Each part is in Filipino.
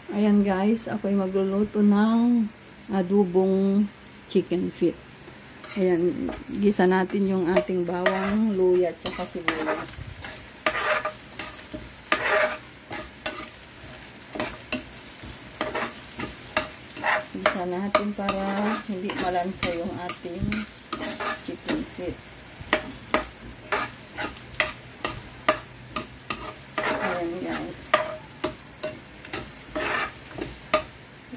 Ayan guys, ako'y magluluto ng adobong chicken feet. Ayan, gisa natin yung ating bawang, luya, at saka sibuyas. Gisa natin para hindi malansa yung ating chicken feet. Ayan guys.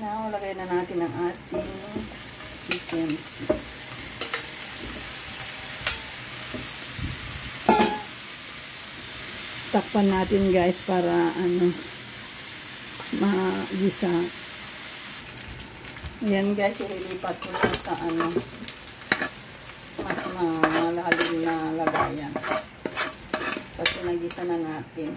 Now, lagay na natin ang ating chicken. Takpan natin guys para magisa. Ayan guys, ililipat ko na sa mas malalim na lagayan. Kasi nagisa na natin.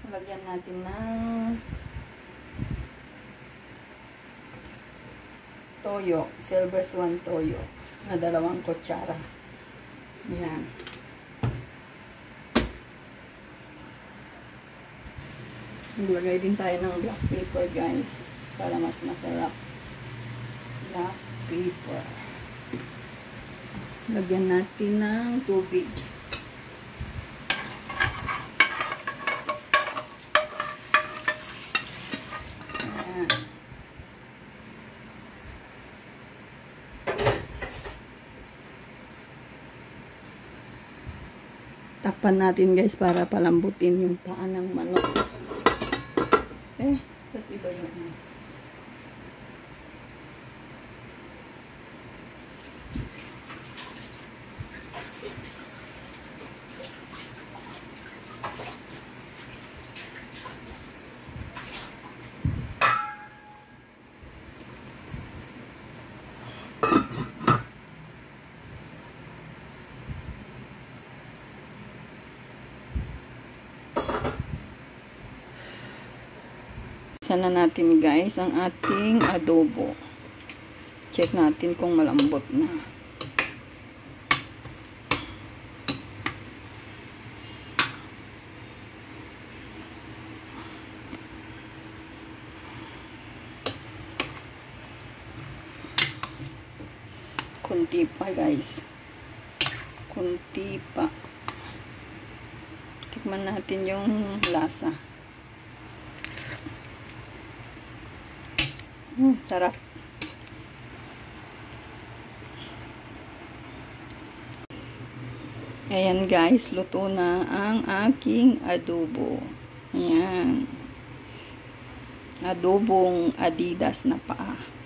Lagyan natin ng toyo, silver swan toyo, na 2 kutsara. Ayan. Maglagay din tayo ng black pepper guys, para mas masarap. Black pepper. Lagyan natin ng tubig. Takpan natin guys para palambutin yung paa ng manok. Ba't iba yun? Sana natin guys ang ating adobo. Check natin kung malambot na. Kunti pa guys. Kunti pa. Tikman natin yung lasa. Sarap. Ayan guys, luto na ang aking adobo. Ayan. Adobong Adidas na paa.